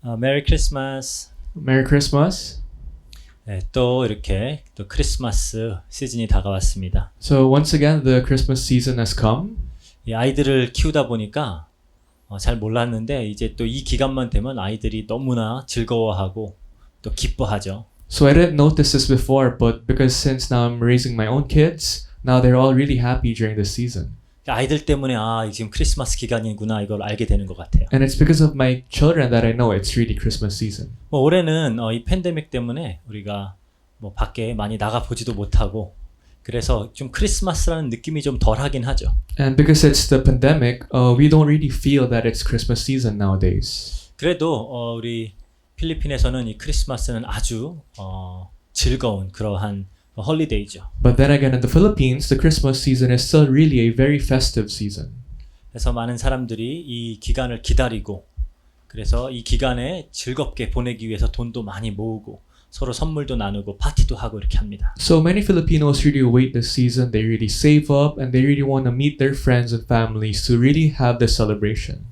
메리 크리스마스. Merry Christmas. 네, 또 이렇게 또 크리스마스 시즌이 다가왔습니다. So once again, the Christmas season has come. 이 아이들을 키우다 보니까 잘 몰랐는데 이제 또 이 기간만 되면 아이들이 너무나 즐거워하고 또 기뻐하죠. So I didn't notice this before, but because since now I'm raising my own kids, now they're all really happy during this season. 아이들 때문에 지금 크리스마스 기간이구나 이걸 알게 되는 것 같아요. And it's because of my children that I know it's really Christmas season. 올해는 이 팬데믹 때문에 우리가 밖에 많이 나가 보지도 못하고 그래서 좀 크리스마스라는 느낌이 좀 덜하긴 하죠. And because it's the pandemic, we don't really feel that it's Christmas season nowadays. 그래도 우리 필리핀에서는 이 크리스마스는 아주 즐거운 그러한 홀리데이죠. But then again, in the Philippines, the Christmas season is still really a very festive season. 그래서 많은 사람들이 이 기간을 기다리고 그래서 이 기간에 즐겁게 보내기 위해서 돈도 많이 모으고 서로 선물도 나누고 파티도 하고 이렇게 합니다. So many Filipinos really wait this season. They really save up and they really want to meet their friends and families to really have this celebration.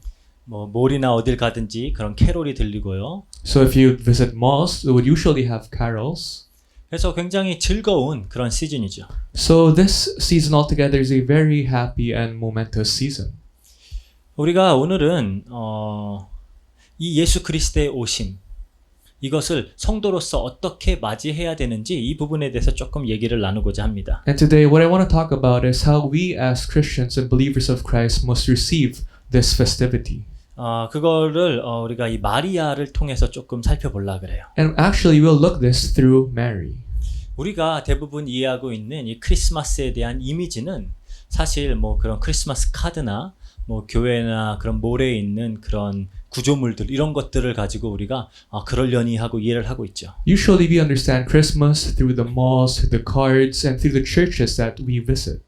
몰이나 어딜 가든지 그런 캐롤이 들리고요. So if you visit malls, they would usually have carols. 그래서 굉장히 즐거운 그런 시즌이죠. So this season altogether is a very happy and momentous season. 우리가 오늘은 이 예수 그리스도의 오심 이것을 성도로서 어떻게 맞이해야 되는지 이 부분에 대해서 조금 얘기를 나누고자 합니다. And today what I want to talk about is how we as Christians and believers of Christ must receive this festivity. 그거를 우리가 이 마리아를 통해서 조금 살펴보려 그래요. And actually we'll look this through Mary. 우리가 대부분 이해하고 있는 이 크리스마스에 대한 이미지는 사실 그런 크리스마스 카드나 교회나 그런 몰에 있는 그런 구조물들 이런 것들을 가지고 우리가 그러려니 하고 이해를 하고 있죠. Usually we understand Christmas through the malls, through the cards, and through the churches that we visit.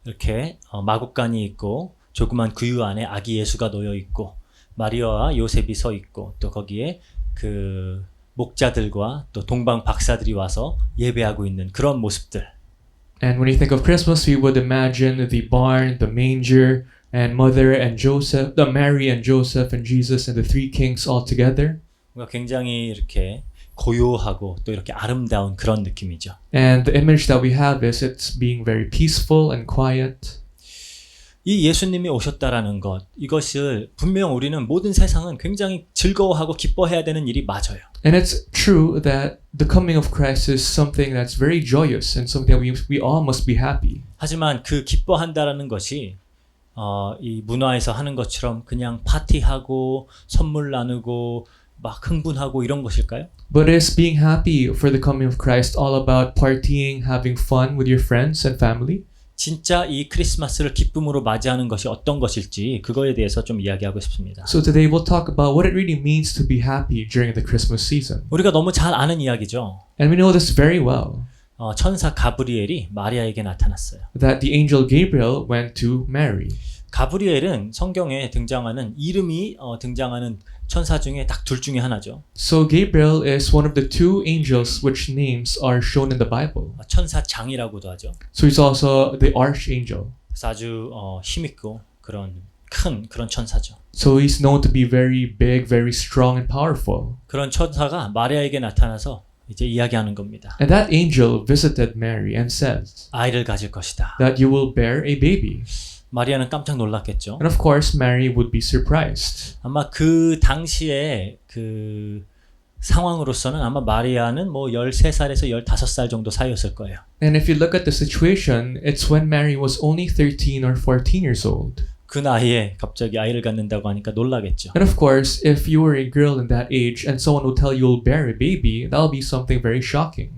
이렇게 마구간이 있고 조그만 구유 안에 아기 예수가 놓여 있고 마리아와 요셉이 서 있고 또 거기에 그 목자들과 또 동방 박사들이 와서 예배하고 있는 그런 모습들. And when you think of Christmas, we would imagine the barn, the manger, and Mother and Joseph, Mary and Joseph and Jesus and the three kings all together. 굉장히 이렇게 고요하고 또 이렇게 아름다운 그런 느낌이죠. And the image that we have is it's being very peaceful and quiet. 이 예수님이 오셨다라는 것, 이것을 분명 우리는 모든 세상은 굉장히 즐거워하고 기뻐해야 되는 일이 맞아요. And it's true that the coming of Christ is something that's very joyous and something that we all must be happy. 하지만 그 기뻐한다라는 것이 이 문화에서 하는 것처럼 그냥 파티하고 선물 나누고 막 흥분하고 이런 것일까요? But is being happy for the coming of Christ all about partying, having fun with your friends and family? 진짜 이 크리스마스를 기쁨으로 맞이하는 것이 어떤 것일지 그거에 대해서 좀 이야기하고 싶습니다. So today we'll talk about what it really means to be happy during the Christmas season. 우리가 너무 잘 아는 이야기죠. And we know this very well. 천사 가브리엘이 마리아에게 나타났어요. That the angel Gabriel went to Mary. 가브리엘은 성경에 등장하는 이름이 등장하는 천사 중에 딱 둘 중에 하나죠. So Gabriel is one of the two angels which names are shown in the Bible. 천사장이라고도 하죠. So he's also the archangel. 그래서 아주 힘있고 큰 그런 천사죠. So he's known to be very big, very strong and powerful. 그런 천사가 마리아에게 나타나서 이제 이야기하는 겁니다. And that angel visited Mary and says 아이를 가질 것이다. that you will bear a baby. 마리아는 깜짝 놀랐겠죠. And of course, Mary would be surprised. 아마 그 당시에 그 상황으로서는 아마 마리아는 13살에서 15살 정도 사이였을 거예요. And if you look at the situation, it's when Mary was only 13 or 14 years old. 그 나이에 갑자기 아이를 갖는다고 하니까 놀라겠죠. And of course, if you were a girl in that age and someone would tell you you'll bear a baby, that'll be something very shocking.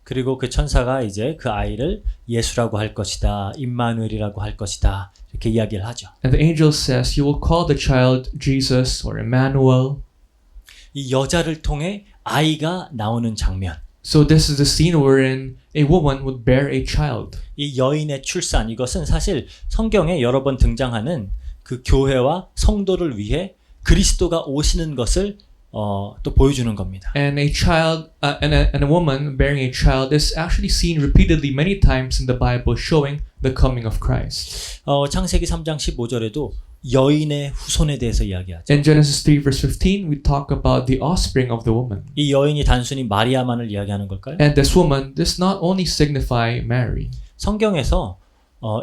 그리고 그 천사가 이제 그 아이를 예수라고 할 것이다, 임마누엘이라고 할 것이다 이렇게 이야기를 하죠. And the angel says, you will call the child Jesus or Emmanuel. 이 여자를 통해 아이가 나오는 장면. So this is the scene wherein a woman would bear a child. 이 여인의 출산 이것은 사실 성경에 여러 번 등장하는 그 교회와 성도를 위해 그리스도가 오시는 것을 또 보여주는 겁니다. And a child and a woman bearing a child is actually seen repeatedly many times in the Bible showing the coming of Christ. 창세기 3장 15절에도 여인의 후손에 대해서 이야기하죠. In Genesis 3 verse 15, we talk about the offspring of the woman. 이 여인이 단순히 마리아만을 이야기하는 걸까요? And this woman does not only signify Mary. 성경에서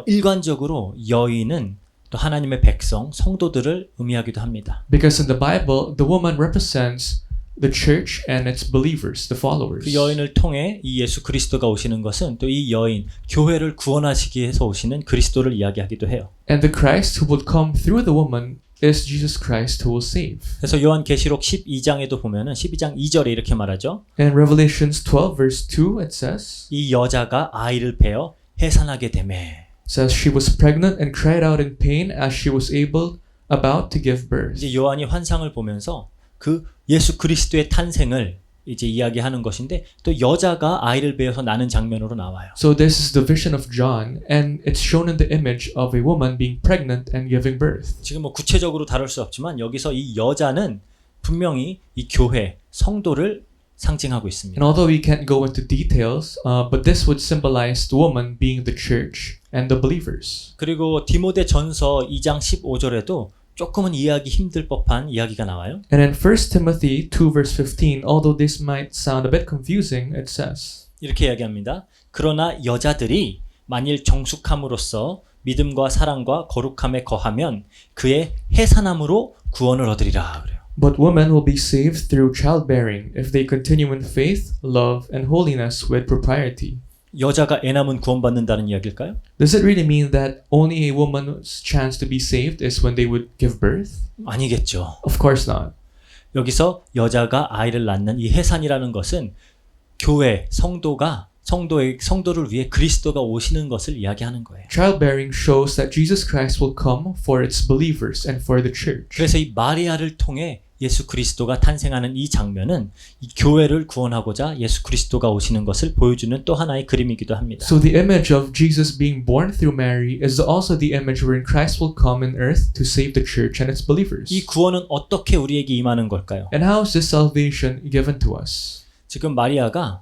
일관적으로 여인은 또 하나님의 백성, 성도들을 의미하기도 합니다. Because in the Bible, the woman represents the church and its believers, the followers. 그 여인을 통해 이 예수 그리스도가 오시는 것은 또 이 여인, 교회를 구원하시기 위해서 오시는 그리스도를 이야기하기도 해요. And the Christ who would come through the woman is Jesus Christ who will save. 그래서 요한계시록 12장에도 보면은 12장 2절에 이렇게 말하죠. In Revelations 12 verse 2 it says, 이 여자가 아이를 베어 해산하게 되매. says she was pregnant and cried out in pain as she was about to give birth. 이제 요한이 환상을 보면서 그 예수 그리스도의 탄생을 이제 이야기하는 것인데 또 여자가 아이를 베어서 낳는 장면으로 나와요. So this is the vision of John, and it's shown in the image of a woman being pregnant and giving birth. 지금 뭐 구체적으로 다룰 수 없지만 여기서 이 여자는 분명히 이 교회, 성도를 상징하고 있습니다. And although we can't go into details, but this would symbolize the woman being the church and the believers. 그리고 디모데 전서 2장 15절에도 조금은 이해하기 힘들 법한 이야기가 나와요. And in 1 Timothy 2 verse 15, although this might sound a bit confusing, it says, 이렇게 이야기합니다. 그러나 여자들이 만일 정숙함으로써 믿음과 사랑과 거룩함에 거하면 그의 해산함으로 구원을 얻으리라 그래요. but women will be saved through childbearing if they continue in faith, love, and holiness with propriety. 여자가 애 낳으면 구원받는다는 이야기일까요? Does it really mean that only a woman's chance to be saved is when they would give birth? 아니겠죠. Of course not. 여기서 여자가 아이를 낳는 이 해산이라는 것은 교회, 성도를 위해 그리스도가 오시는 것을 이야기하는 거예요. Childbearing shows that Jesus Christ will come for its believers and for the church. 그래서 이 마리아를 통해 예수 그리스도가 탄생하는 이 장면은 이 교회를 구원하고자 예수 그리스도가 오시는 것을 보여주는 또 하나의 그림이기도 합니다. So the image of Jesus being born through Mary is also the image wherein Christ will come in earth to save the church and its believers. 이 구원은 어떻게 우리에게 임하는 걸까요? And how is this salvation given to us? 지금 마리아가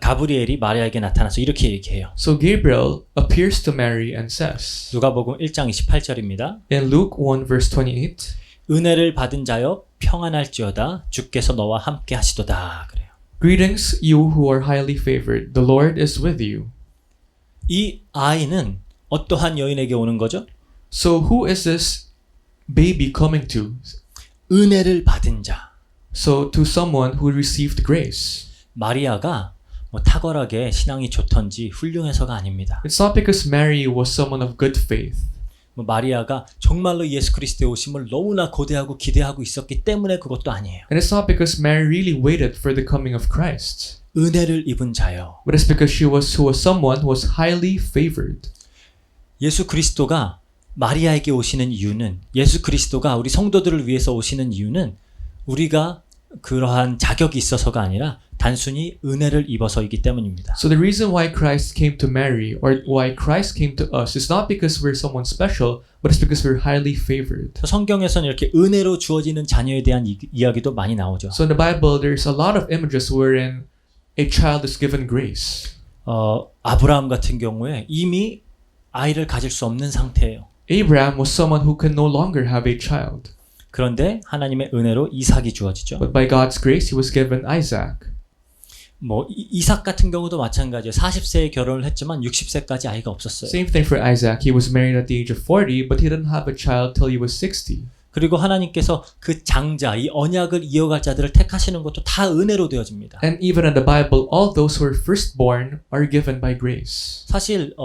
가브리엘이 마리아에게 나타나서 이렇게 얘기해요. So Gabriel appears to Mary and says, 누가복음 1장 28절입니다. in Luke 1 verse 28, 은혜를 받은 자여 평안할지어다 주께서 너와 함께 하시도다 그래요. greetings you who are highly favored, the Lord is with you. 이 아이는 어떠한 여인에게 오는 거죠? So who is this baby coming to? 은혜를 받은 자. So to someone who received grace. 마리아가 탁월하게 신앙이 좋던지 훌륭해서가 아닙니다. It's not because Mary was someone of good faith. 마리아가 정말로 예수 그리스도의 오심을 너무나 고대하고 기대하고 있었기 때문에 그것도 아니에요. And it's not because Mary really waited for the coming of Christ. 은혜를 입은 자요. But it's because she was someone who was highly favored. 예수 그리스도가 마리아에게 오시는 이유는 예수 그리스도가 우리 성도들을 위해서 오시는 이유는 우리가 그러한 자격이 있어서가 아니라 단순히 은혜를 입어서이기 때문입니다. So the reason why Christ came to Mary or why Christ came to us is not because we're someone special, but it's because we're highly favored. 성경에서는 이렇게 은혜로 주어지는 자녀에 대한 이야기도 많이 나오죠. So in the Bible, there's a lot of images wherein a child is given grace. 아브라함 같은 경우에 이미 아이를 가질 수 없는 상태예요. Abraham was someone who could no longer have a child. 그런데 하나님의 은혜로 이삭이 주어지죠. But by God's grace, he was given Isaac. 이삭 같은 경우도 마찬가지예요. 40세에 결혼을 했지만 60세까지 아이가 없었어요. Same thing for Isaac. He was married at the age of 40, but he didn't have a child till he was 60. 그리고 하나님께서 그 장자, 이 언약을 이어갈 자들을 택하시는 것도 다 은혜로 되어집니다. And even in the Bible, all those who are firstborn are given by grace. 사실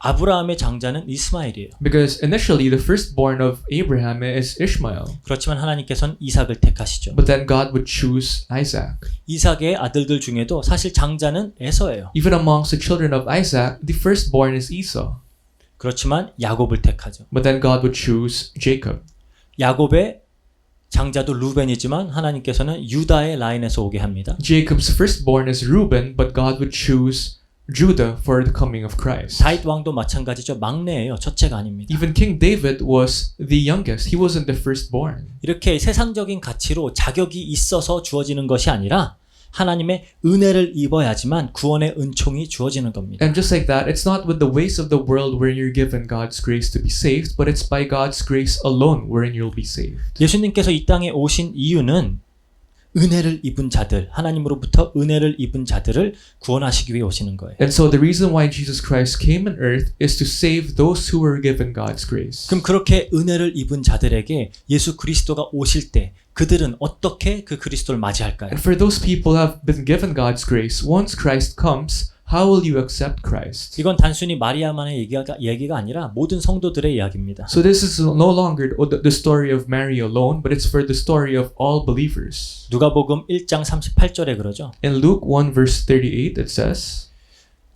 아브라함의 장자는 이스마엘이에요. Because initially, the firstborn of Abraham is Ishmael. 그렇지만 하나님께서는 이삭을 택하시죠. But then God would choose Isaac. 이삭의 아들들 중에도 사실 장자는 에서예요. Even amongst the children of Isaac, the firstborn is Esau. 그렇지만 야곱을 택하죠. But then God would choose Jacob. 야곱의 장자도 루벤이지만 하나님께서는 유다의 라인에서 오게 합니다. Jacob's firstborn is Reuben, but God would choose Judah for the coming of Christ. 다윗 왕도 마찬가지죠. 막내예요. 첫째가 아닙니다. Even King David was the youngest. He wasn't the firstborn. 이렇게 세상적인 가치로 자격이 있어서 주어지는 것이 아니라 하나님의 은혜를 입어야지만 구원의 은총이 주어지는 겁니다. And just like that, it's not with the ways of the world wherein you're given God's grace to be saved, but it's by God's grace alone wherein you'll be saved. 예수님께서 이 땅에 오신 이유는 은혜를 입은 자들, 하나님으로부터 은혜를 입은 자들을 구원하시기 위해 오시는 거예요. And so the reason why Jesus Christ came on earth is to save those who were given God's grace. 그럼 그렇게 은혜를 입은 자들에게 예수 그리스도가 오실 때 그들은 어떻게 그 그리스도를 맞이할까요? And for those people who have been given God's grace, once Christ comes, how will you accept Christ? 이건 단순히 마리아만의 얘기가 아니라 모든 성도들의 이야기입니다. So this is no longer the story of Mary alone, but it's for the story of all believers. 누가복음 1장 38절에 그러죠. In Luke 1 verse 38 it says,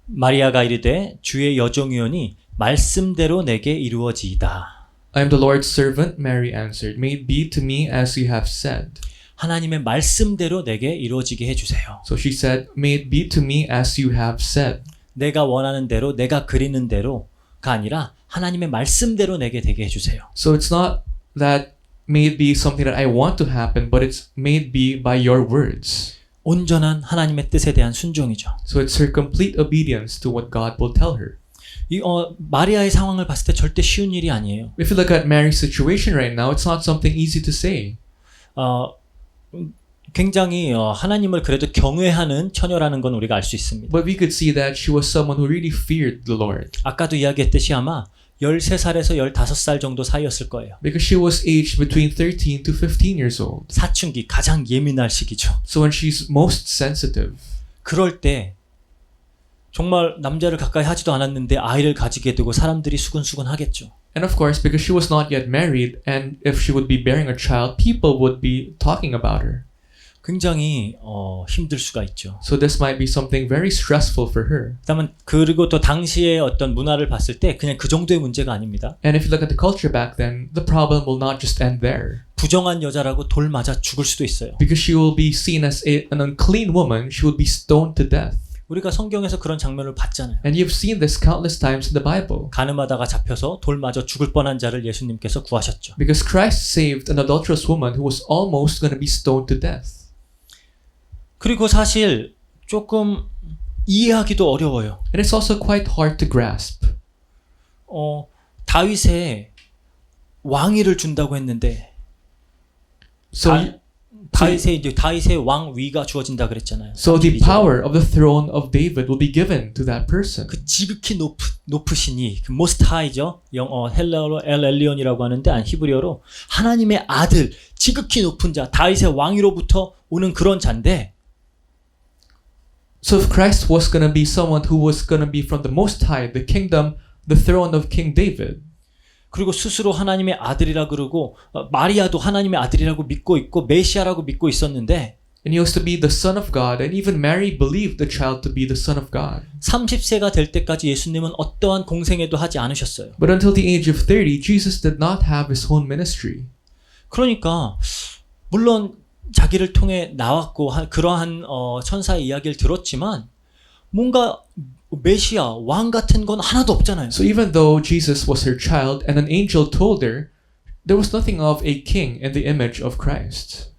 마리아가 이르되 주의 여종이오니 말씀대로 내게 이루어지이다. I am the Lord's servant, Mary answered. May it be to me as you have said. 하나님의 말씀대로 내게 이루어지게 해주세요. So she said, May it be to me as you have said. 내가 원하는 대로 내가 그리는 대로가 아니라 하나님의 말씀대로 내게 되게 해주세요. So it's not that may it be something that I want to happen, but it's may it be by your words. 온전한 하나님의 뜻에 대한 순종이죠. So it's her complete obedience to what God will tell her. 마리아의 상황을 봤을 때 절대 쉬운 일이 아니에요. If you look at Mary's situation right now, it's not something easy to say. 굉장히 하나님을 그래도 경외하는 처녀라는 건 우리가 알 수 있습니다. But we could see that she was someone who really feared the Lord. 아까도 이야기했듯이 아마 13살에서 15살 정도 사이였을 거예요. Because she was aged between 13 to 15 years old. 사춘기 가장 예민할 시기죠. So when she's most sensitive. 그럴 때 정말 남자를 가까이 하지도 않았는데 아이를 가지게 되고 사람들이 수근수근 하겠죠. And of course, because she was not yet married, and if she would be bearing a child, people would be talking about her. 굉장히 힘들 수가 있죠. So this might be something very stressful for her. 그리고 또 당시의 어떤 문화를 봤을 때 그냥 그 정도의 문제가 아닙니다. And if you look at the culture back then, the problem will not just end there. 부정한 여자라고 돌 맞아 죽을 수도 있어요. Because she will be seen as an unclean woman, she would be stoned to death. 우리가 성경에서 그런 장면을 봤잖아요. And you've seen this countless times in the Bible. 간음하다가 잡혀서 돌 맞아 죽을 뻔한 자를 예수님께서 구하셨죠. Because Christ saved an adulterous woman who was almost going to be stoned to death. 그리고 사실 조금 이해하기도 어려워요. And it's also quite hard to grasp. 다윗의 왕위를 준다고 했는데 다윗의 왕위가 주어진다 그랬잖아요. So the power of the throne of David will be given to that person. 그 지극히 높으시니 그 most high죠. 헬라어로 엘 엘리온이라고 하는데 히브리어로 하나님의 아들, 지극히 높은 자, 다윗의 왕위로부터 오는 그런 자인데. So if Christ was going to be someone who was going to be from the most high, the kingdom, the throne of King David. 그리고 스스로 하나님의 아들이라 그러고 마리아도 하나님의 아들이라고 믿고 있고 메시아라고 믿고 있었는데 And he was to be the son of God, and even Mary believed the child to be the son of God. 30세가 될 때까지 예수님은 어떠한 공생애도 하지 않으셨어요. But until the age of 30, Jesus did not have his own ministry. 그러니까 물론 자기를 통해 나왔고 그러한 천사의 이야기를 들었지만 뭔가 메시아, 왕 같은 건 하나도 없잖아요. So even though Jesus was her child and an angel told her, there was nothing of a king in the image of Christ.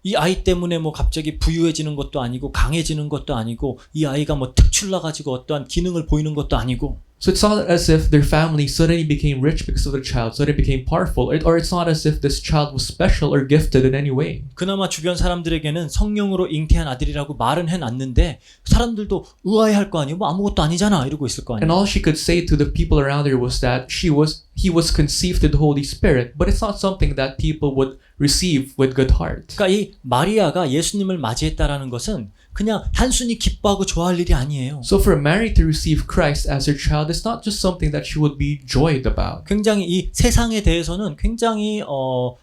이 아이 때문에 뭐 갑자기 부유해지는 것도 아니고 강해지는 것도 아니고 이 아이가 뭐 특출나 가지고 어떠한 기능을 보이는 것도 아니고. So it's not as if their family suddenly became rich because of the child, suddenly became powerful, or it's not as if this child was special or gifted in any way. 그나마 주변 사람들에게는 성령으로 잉태한 아들이라고 말은 해놨는데 사람들도 의아해할 거 아니에요. 뭐 아무것도 아니잖아 이러고 있을 거 And 아니에요. all she could say to the people around her was that he was conceived in the Holy Spirit, but it's not something that people would receive with good heart. 그러니까 이 마리아가 예수님을 맞이했다라는 것은 그냥 단순히 기뻐하고 좋아할 일이 아니에요. So for Mary to receive Christ as her child, it's not just something that she would be joyed about. 굉장히 이 세상에 대해서는 굉장히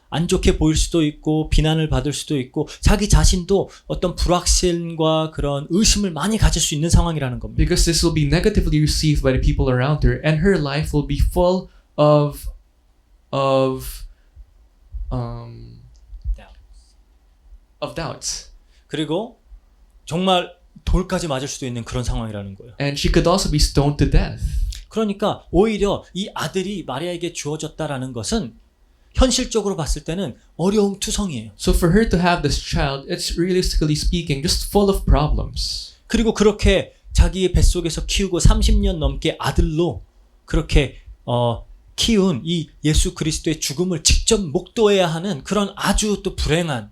안 좋게 보일 수도 있고 비난을 받을 수도 있고 자기 자신도 어떤 불확실과 그런 의심을 많이 가질 수 있는 상황이라는 겁니다. Because this will be negatively received by the people around her, and her life will be full of doubts. 그리고 정말 돌까지 맞을 수도 있는 그런 상황이라는 거예요. And she could also be stoned to death. 그러니까 오히려 이 아들이 마리아에게 주어졌다라는 것은 현실적으로 봤을 때는 어려움 투성이에요. So for her to have this child, it's realistically speaking just full of problems. 그리고 그렇게 자기의 뱃속에서 키우고 30년 넘게 아들로 그렇게 키운 이 예수 그리스도의 죽음을 직접 목도해야 하는 그런 아주 또 불행한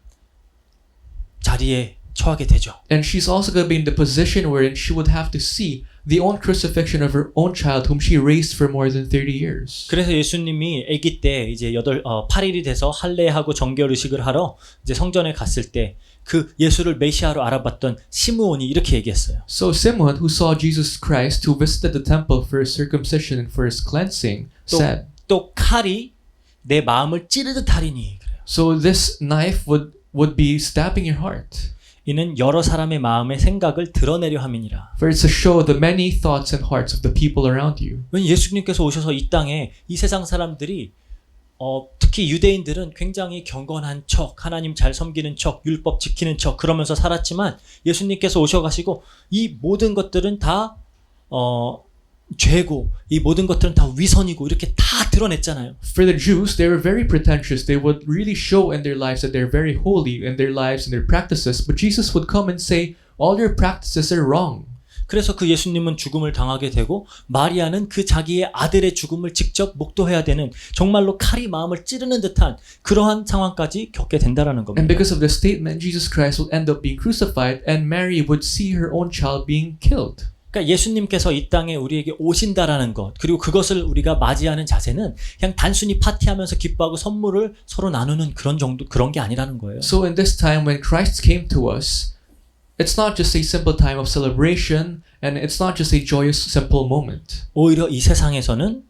자리에 처하게 되죠. And she's also going to be in the position wherein she would have to see the own crucifixion of her own child whom she raised for more than 30 years. 그래서 예수님이 아기 때 이제 8일이 돼서 할례하고 정결 의식을 하러 이제 성전에 갔을 때 그 예수를 메시아로 알아봤던 시므온이 이렇게 얘기했어요. So Simeon, who saw Jesus Christ, who visited the temple for his circumcision and for his cleansing, said, 또 칼이 내 마음을 찌르듯 하리니 그래요. so this knife would be stabbing your heart. 이는 여러 사람의 마음의 생각을 드러내려 함이니라. For it's to show the many thoughts and hearts of the people around you. 왜 예수님께서 오셔서 이 땅에 이 세상 사람들이 특히 유대인들은 굉장히 경건한 척, 하나님 잘 섬기는 척, 율법 지키는 척 그러면서 살았지만 예수님께서 오셔가시고 이 모든 것들은 다 죄고 이 모든 것들은 다 위선이고 이렇게 다 드러냈잖아요. For the Jews, they were very pretentious. They would really show in their lives that they're very holy in their lives and their practices. But Jesus would come and say, all your practices are wrong. 그래서 그 예수님은 죽음을 당하게 되고 마리아는 그 자기의 아들의 죽음을 직접 목도해야 되는 정말로 칼이 마음을 찌르는 듯한 그러한 상황까지 겪게 된다라는 겁니다. And because of the statement, Jesus Christ will end up being crucified and Mary would see her own child being killed. 그러니까 예수님께서 이 땅에 우리에게 오신다라는 것 그리고 그것을 우리가 맞이하는 자세는 그냥 단순히 파티하면서 기뻐하고 선물을 서로 나누는 그런 게 아니라는 거예요. So in this time when Christ came to us, it's not just a simple time of celebration and it's not just a joyous simple moment. 오히려 이 세상에서는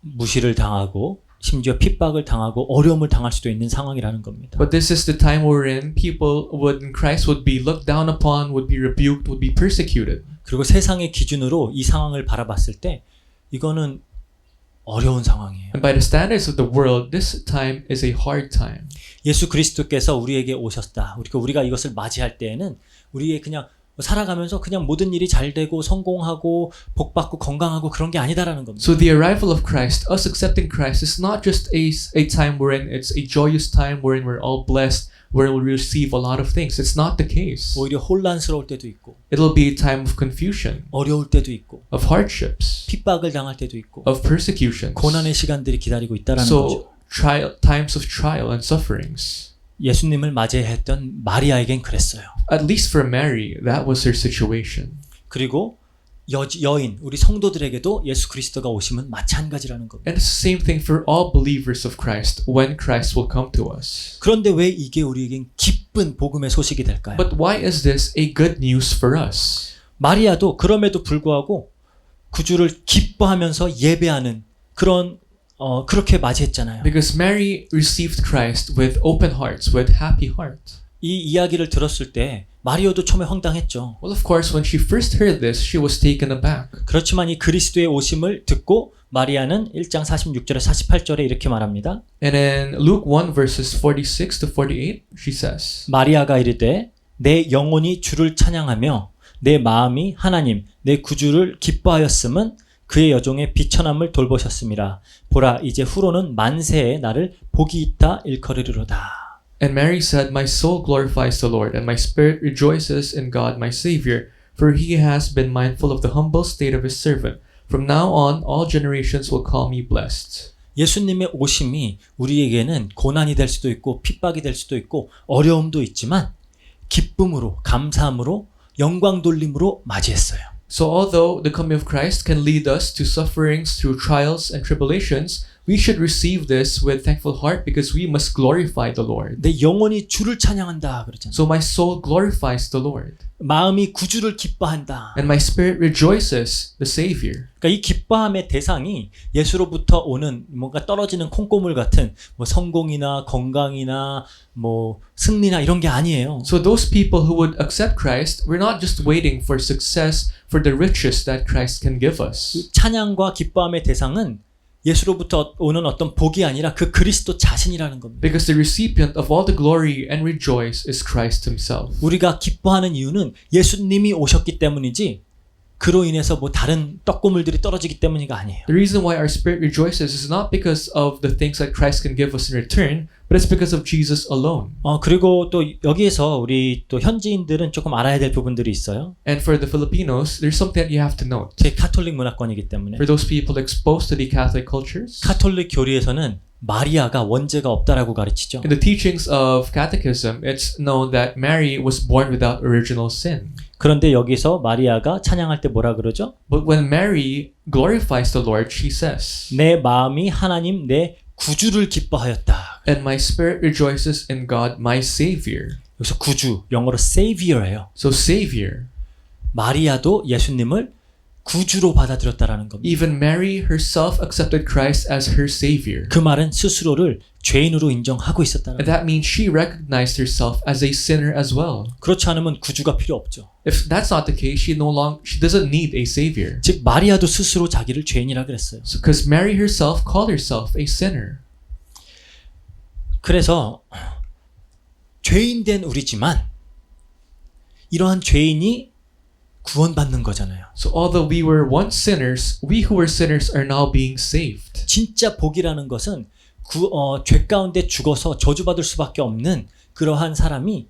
무시를 당하고 심지어 핍박을 당하고 어려움을 당할 수도 있는 상황이라는 겁니다. But this is the time wherein people in Christ would be looked down upon, would be rebuked, would be persecuted. 그리고 세상의 기준으로 이 상황을 바라봤을 때 이거는 어려운 상황이에요. And by the standards of the world, this time is a hard time. 예수 그리스도께서 우리에게 오셨다. 우리가 이것을 맞이할 때에는 우리의 그냥 살아가면서 그냥 모든 일이 잘 되고 성공하고 복받고 건강하고 그런 게 아니다라는 겁니다. So the arrival of Christ, us accepting Christ, is not just a time wherein it's a joyous time wherein we're all blessed, where we'll receive a lot of things. It's not the case. 오히려 혼란스러울 때도 있고 It'll be a time of confusion, 어려울 때도 있고 of hardships, 핍박을 당할 때도 있고 of persecutions. 고난의 시간들이 기다리고 있다라는 거죠. So times of trial and sufferings. 예수님을 맞이했던 마리아에겐 그랬어요. At least for Mary, that was her situation. 그리고 여인 우리 성도들에게도 예수 그리스도가 오시면 마찬가지라는 겁니다. And it's the same thing for all believers of Christ when Christ will come to us. 그런데 왜 이게 우리에겐 기쁜 복음의 소식이 될까요? But why is this a good news for us? 마리아도 그럼에도 불구하고 구주를 기뻐하면서 예배하는 그렇게 맞이했잖아요. Because Mary received Christ with open hearts, with happy heart. 이 이야기를 들었을 때 마리아도 처음에 황당했죠. Well, of course, when she first heard this, she was taken aback. 그렇지만 이 그리스도의 오심을 듣고 마리아는 1장 46절에 48절에 이렇게 말합니다. And in Luke 1 verses 46 to 48, she says, 마리아가 이르되 내 영혼이 주를 찬양하며 내 마음이 하나님 내 구주를 기뻐하였음은 그의 여종의 비천함을 돌보셨음이라. 보라 이제 후로는 만세에 나를 복이 있다 일컬으리로다. And Mary said, my soul glorifies the Lord, and my spirit rejoices in God my Savior, for he has been mindful of the humble state of his servant. From now on, all generations will call me blessed. 예수님의 오심이 우리에게는 고난이 될 수도 있고 핍박이 될 수도 있고 어려움도 있지만 기쁨으로 감사함으로 영광 돌림으로 맞이했어요. So although the coming of Christ can lead us to sufferings through trials and tribulations, we should receive this with thankful heart because we must glorify the Lord. 내 영혼이 주를 찬양한다 그랬잖아요. So my soul glorifies the Lord, 마음이 구주를 기뻐한다. and my spirit rejoices the Savior. 그러니까 이 기뻐함의 대상이 예수로부터 오는 뭔가 떨어지는 콩고물 같은 뭐 성공이나 건강이나 뭐 승리나 이런 게 아니에요. So those people who would accept Christ, we're not just waiting for success, for the riches that Christ can give us. 찬양과 기뻐함의 대상은 예수로부터 오는 어떤 복이 아니라 그 그리스도 자신이라는 겁니다. Because the recipient of all the glory and rejoice is Christ himself. 우리가 기뻐하는 이유는 예수님이 오셨기 때문이지 그로 인해서 뭐 다른 떡고물들이 떨어지기 때문이가 아니에요. The reason why our spirit rejoices is not because of the things that Christ can give us in return, but it's because of Jesus alone. 그리고 또 여기에서 우리 또 현지인들은 조금 알아야 될 부분들이 있어요. And for the Filipinos, there's something that you have to note. 제 카톨릭 문화권이기 때문에 For those people exposed to the Catholic cultures, 카톨릭 교리에서는 마리아가 원죄가 없다라고 가르치죠. in the teachings of catechism, it's known that Mary was born without original sin. 그런데 여기서 마리아가 찬양할 때 뭐라 그러죠? But when Mary glorifies the Lord, she says, 내 마음이 하나님 내 구주를 기뻐하였다. and my spirit rejoices in God, my Savior. 여기서 구주, 영어로 Savior예요. So Savior. 마리아도 예수님을 구주로 받아들였다라는 겁니다. Even Mary herself accepted Christ as her Savior. 그 말은 스스로를 죄인으로 인정하고 있었다는 And 거예요. that means she recognized herself as a sinner as well. 그렇지 않으면 구주가 필요 없죠. If that's not the case, she doesn't need a Savior. 즉 마리아도 스스로 자기를 죄인이라 그랬어요. Because Mary herself called herself a sinner. 그래서 죄인된 우리지만 이러한 죄인이 구원받는 거잖아요. So although we were once sinners, we who were sinners are now being saved. 진짜 복이라는 것은 죄 가운데 죽어서 저주받을 수밖에 없는 그러한 사람이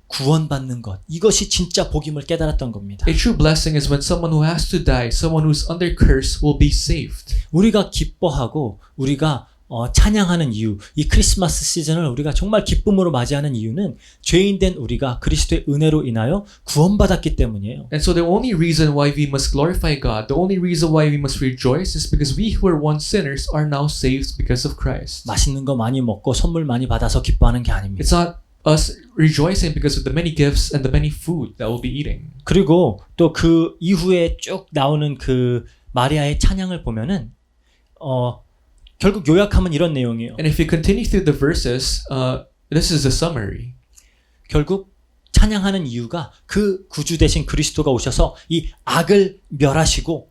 구원받는 것. 이것이 진짜 복임을 깨달았던 겁니다. A true blessing is when someone who has to die, someone who's under curse, will be saved. 우리가 기뻐하고 우리가 찬양하는 이유, 이 크리스마스 시즌을 우리가 정말 기쁨으로 맞이하는 이유는 죄인된 우리가 그리스도의 은혜로 인하여 구원받았기 때문이에요. And so the only reason why we must glorify God, the only reason why we must rejoice is because we who were once sinners are now saved because of Christ. 맛있는 거 많이 먹고 선물 많이 받아서 기뻐하는 게 아닙니다. It's not us rejoicing because of the many gifts and the many food that we'll be eating. 그리고 또 그 이후에 쭉 나오는 그 마리아의 찬양을 보면은 결국 요약하면 이런 내용이에요. And if you continue through the verses, this is the summary. 결국 찬양하는 이유가 그 구주 대신 그리스도가 오셔서 이 악을 멸하시고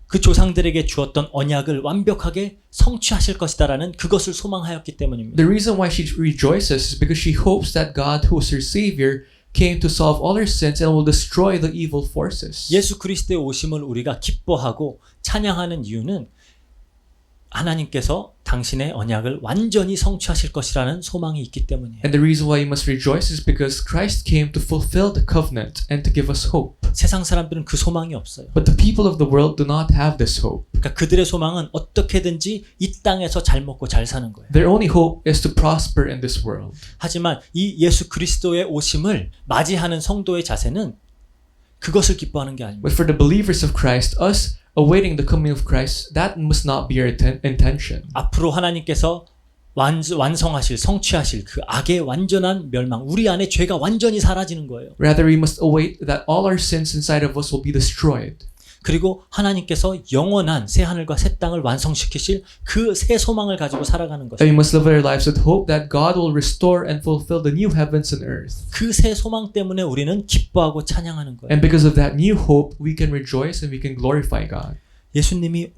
그 조상들에게 주었던 언약을 완벽하게 성취하실 것이다라는 그것을 소망하였기 때문입니다. The reason why she rejoices is because she hopes that God, who is her Savior, came to solve all her sins and will destroy the evil forces. 예수 그리스도의 오심을 우리가 기뻐하고 찬양하는 이유는 하나님께서 당신의 언약을 완전히 성취하실 것이라는 소망이 있기 때문이에요. And the reason why you must rejoice is because Christ came to fulfill the covenant and to give us hope. 세상 사람들은 그 소망이 없어요. But the people of the world do not have this hope. 그러니까 그들의 소망은 어떻게든지 이 땅에서 잘 먹고 잘 사는 거예요. Their only hope is to prosper in this world. 하지만 이 예수 그리스도의 오심을 맞이하는 성도의 자세는 그것을 기뻐하는 게 아닙니다. But for the believers of Christ, us awaiting the coming of Christ, that must not be our intention. 앞으로 하나님께서 완성하실, 성취하실 그 악의 완전한 멸망, 우리 안에 죄가 완전히 사라지는 거예요. Rather, we must await that all our sins inside of us will be destroyed. 그리고 하나님께서 영원한 새 하늘과 새 땅을 완성시키실 그 새 소망을 가지고 살아가는 And 것이에요. we must live our lives with hope that God will restore and fulfill the new heavens and earth. 그 새 소망 때문에 우리는 기뻐하고 찬양하는 거예요. And because of that new hope, we can rejoice and we can glorify God. 예수님의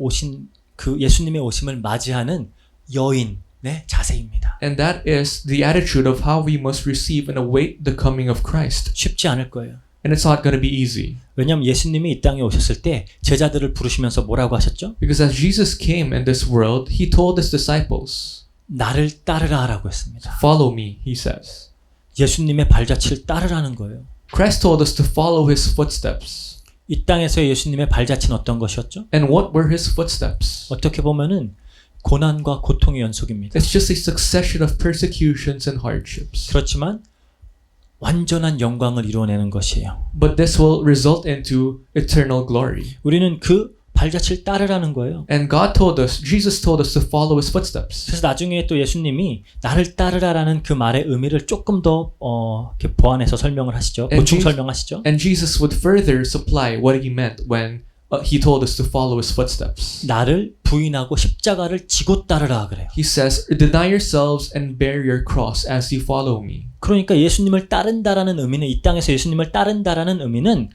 오심을 맞이하는 여인의 자세입니다. And that is the attitude of how we must receive and await the coming of Christ. 쉽지 않을 거예요. And it's not going to be easy. 왜냐하면 예수님이 이 땅에 오셨을 때 제자들을 부르시면서 뭐라고 하셨죠? Because as Jesus came in this world, he told his disciples, 나를 따르라 하라고 했습니다. follow me, he says. 예수님의 발자취를 따르라는 거예요. Christ told us to follow his footsteps. 이 땅에서 예수님의 발자취는 어떤 것이었죠? And what were his footsteps? 어떻게 보면은 고난과 고통의 연속입니다. It's just a succession of persecutions and hardships. 그렇지만 완전한 영광을 이루어내는 것이에요. But this will result into eternal glory. 우리는 그 발자취를 따르라는 거예요. And Jesus told us to follow his footsteps. 그래서 나중에 또 예수님이 나를 따르라라는 그 말의 의미를 조금 더 이렇게 보완해서 설명을 하시죠. 보충 설명하시죠. And Jesus would further supply what he meant when he told us to follow his footsteps. 나를 부인하고 십자가를 지고 따르라 그래요. He says, deny yourselves and bear your cross as you follow me. 그러니까 예수님을 따른다라는 의미는 이 땅에서 예수님을 따른다라는 의미는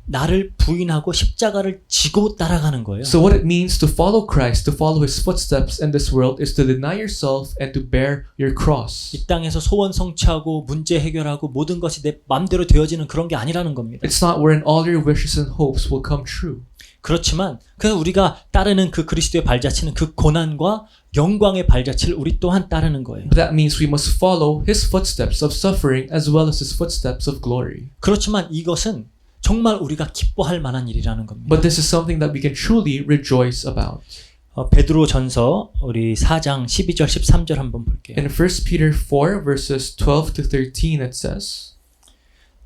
나를 부인하고 십자가를 지고 따라가는 거예요. So what it means to follow Christ, to follow His footsteps in this world, is to deny yourself and to bear your cross. 이 땅에서 소원 성취하고 문제 해결하고 모든 것이 내 마음대로 되어지는 그런 게 아니라는 겁니다. It's not wherein all your wishes and hopes will come true. 그렇지만 그래서 우리가 따르는 그 그리스도의 발자취는 그 고난과 영광의 발자취를 우리 또한 따르는 거예요. But that means we must follow His footsteps of suffering as well as His footsteps of glory. 그렇지만 이것은 정말 우리가 기뻐할 만한 일이라는 겁니다. But this is something that we can truly rejoice about. 베드로전서 우리 4장 12절 13절 한번 볼게요. In 1 Peter 4 verses 12 to 13 it says,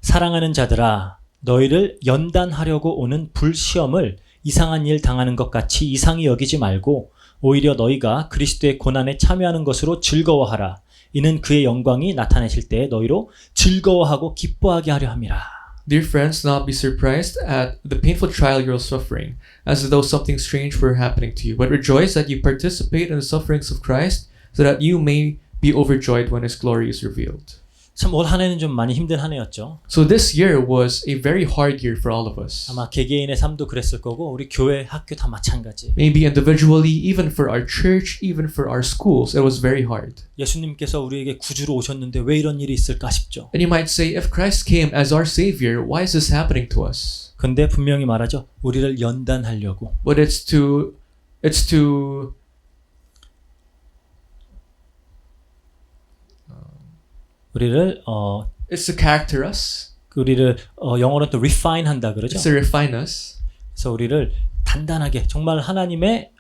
사랑하는 자들아 너희를 연단하려고 오는 불시험을 이상한 일 당하는 것 같이 이상히 여기지 말고 오히려 너희가 그리스도의 고난에 참여하는 것으로 즐거워하라. 이는 그의 영광이 나타내실 때에 너희로 즐거워하고 기뻐하게 하려 함이라. Dear friends, do not be surprised at the painful trial you're suffering, as though something strange were happening to you, but rejoice that you participate in the sufferings of Christ, so that you may be overjoyed when His glory is revealed. 참 올 한 해는 좀 많이 힘든 한 해였죠. So this year was a very hard year for all of us. 아마 개개인의 삶도 그랬을 거고 우리 교회, 학교 다 마찬가지. Maybe individually, even for our church, even for our schools, it was very hard. 예수님께서 우리에게 구주로 오셨는데 왜 이런 일이 있을까 싶죠. And you might say, if Christ came as our Savior, why is this happening to us? 근데 분명히 말하죠. 우리를 연단하려고. But it's to 우리를 it's to character us. 우리를 영어로 또 refine 한다 그러죠. It's to refine us. 그래서 우리를 단단하게 정말 하나님의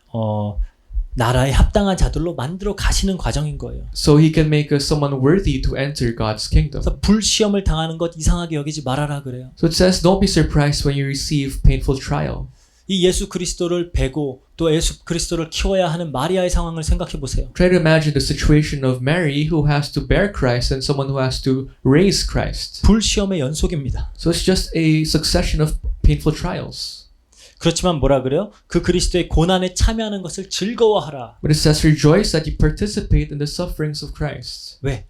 나라에 합당한 자들로 만들어 가시는 과정인 거예요. So He can make us someone worthy to enter God's kingdom. 그래서 불시험을 당하는 것 이상하게 여기지 말아라 그래요. So it says, don't be surprised when you receive painful trial. 이 예수 그리스도를 베고 또 예수 그리스도를 키워야 하는 마리아의 상황을 생각해 보세요. Try to imagine the situation of Mary who has to bear Christ and someone who has to raise Christ. 불시험의 연속입니다. So it's just a succession of painful trials. 그렇지만 뭐라 그래요? 그 그리스도의 고난에 참여하는 것을 즐거워하라. But it says, rejoice that you participate in the sufferings of Christ. 왜?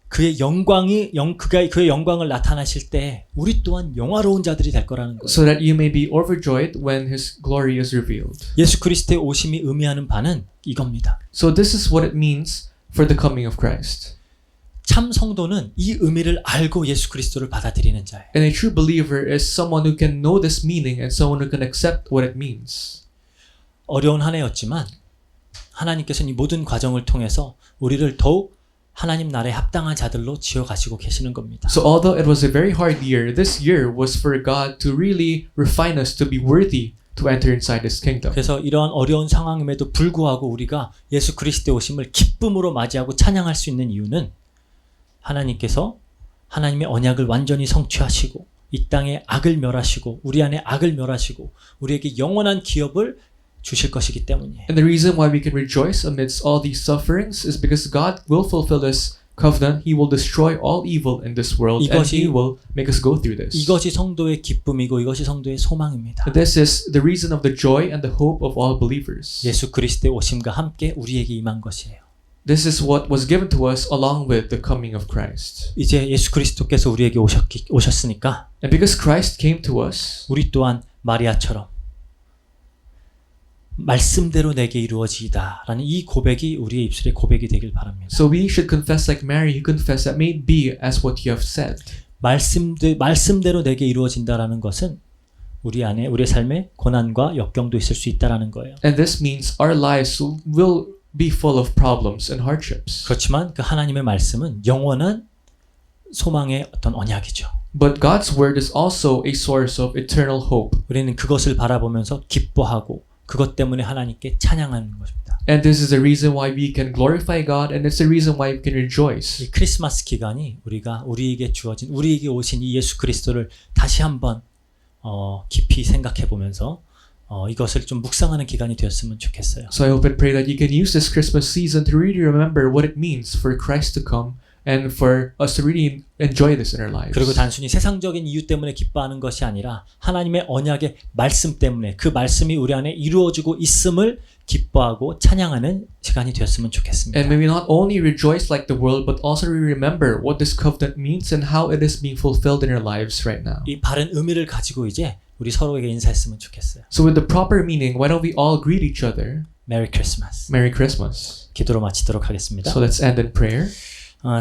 그의 그의 영광을 나타나실 때 우리 또한 영화로운 자들이 될 거라는 거예요. So that you may be overjoyed when His glory is revealed. 예수 그리스도의 오심이 의미하는 바는 이겁니다. So this is what it means for the coming of Christ. 참 성도는 이 의미를 알고 예수 그리스도를 받아들이는 자예요. And a true believer is someone who can know this meaning and someone who can accept what it means. 어려운 한 해였지만 하나님께서는 이 모든 과정을 통해서 우리를 더욱 하나님 나라에 합당한 자들로 지어가시고 계시는 겁니다. So although it was a very hard year, this year was for God to really refine us to be worthy to enter inside His kingdom. 그래서 이러한 어려운 상황임에도 불구하고 우리가 예수 그리스도의 오심을 기쁨으로 맞이하고 찬양할 수 있는 이유는 하나님께서 하나님의 언약을 완전히 성취하시고 이 땅에 악을 멸하시고 우리 안에 악을 멸하시고 우리에게 영원한 기업을 주실 것이기 때문이에요. And the reason why we can rejoice amidst all these sufferings is because God will fulfill this covenant. He will destroy all evil in this world and He will make us go through this. 이것이 성도의 기쁨이고 이것이 성도의 소망입니다. And this is the reason of the joy and the hope of all believers. 예수 그리스도의 오심과 함께 우리에게 임한 것이에요. This is what was given to us along with the coming of Christ. 이제 예수 그리스도께서 우리에게 오셨으니까 And because Christ came to us, 우리 또한 마리아처럼 말씀대로 내게 이루어지이다 라는 이 고백이 우리의 입술의 고백이 되길 바랍니다. so we should confess like Mary who confessed that may it be as what you have said. 말씀대로 내게 이루어진다라는 것은 우리 안에 우리의 삶에 고난과 역경도 있을 수 있다라는 거예요. And this means our lives will be full of problems and hardships. 그렇지만 그 하나님의 말씀은 영원한 소망의 어떤 언약이죠. But God's word is also a source of eternal hope. 우리는 그것을 바라보면서 기뻐하고 그것 때문에 하나님께 찬양하는 것입니다. And this is the reason why we can glorify God, and it's the reason why we can rejoice. 이 크리스마스 기간이 우리에게 주어진 우리에게 오신 이 예수 그리스도를 다시 한번 깊이 생각해 보면서 이것을 좀 묵상하는 기간이 되었으면 좋겠어요. So I hope and pray that you can use this Christmas season to really remember what it means for Christ to come and for us to really enjoy this in our lives. 그리고 단순히 세상적인 이유 때문에 기뻐하는 것이 아니라 하나님의 언약의 말씀 때문에 그 말씀이 우리 안에 이루어지고 있음을 기뻐하고 찬양하는 시간이 되었으면 좋겠습니다. And may we not only rejoice like the world, but also remember what this covenant means and how it is being fulfilled in our lives right now. 이 바른 의미를 가지고 이제 우리 서로에게 인사했으면 좋겠어요. So with the proper meaning, why don't we all greet each other? 메리 크리스마스. Merry Christmas. 기도로 마치도록 하겠습니다. So let's end in prayer.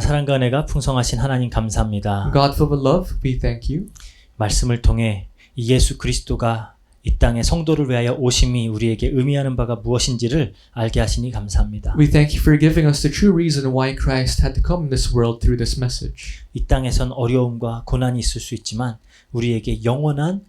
사랑과 은혜가 풍성하신 하나님 감사합니다. God full of love, we thank you. 말씀을 통해 이 예수 그리스도가 이 땅에 성도를 위하여 오심이 우리에게 의미하는 바가 무엇인지를 알게 하시니 감사합니다. We thank you for giving us the true reason why Christ had to come in this world through this message. 이 땅에선 어려움과 고난이 있을 수 있지만 우리에게 영원한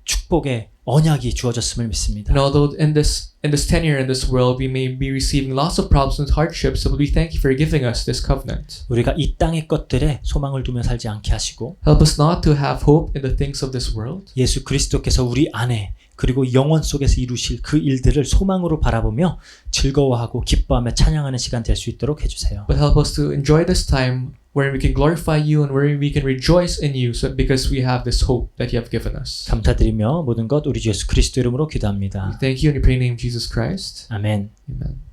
축복의 언약이 주어졌음을 믿습니다. And although in this tenure in this world we may be receiving lots of problems and hardships, but we thank you for giving us this covenant. 우리가 이 땅의 것들에 소망을 두며 살지 않게 하시고 Help us not to have hope in the things of this world, 예수 그리스도께서 우리 안에 그리고 영원 속에서 이루실 그 일들을 소망으로 바라보며 즐거워하고 기뻐하며 찬양하는 시간 될 수 있도록 해주세요. but help us to enjoy this time where we can glorify you and where we can rejoice in you, so because we have this hope that you have given us. 감사드리며 모든 것 우리 주 예수 그리스도 이름으로 We 기도합니다. thank you in your precious name, Jesus Christ. 아멘. Amen.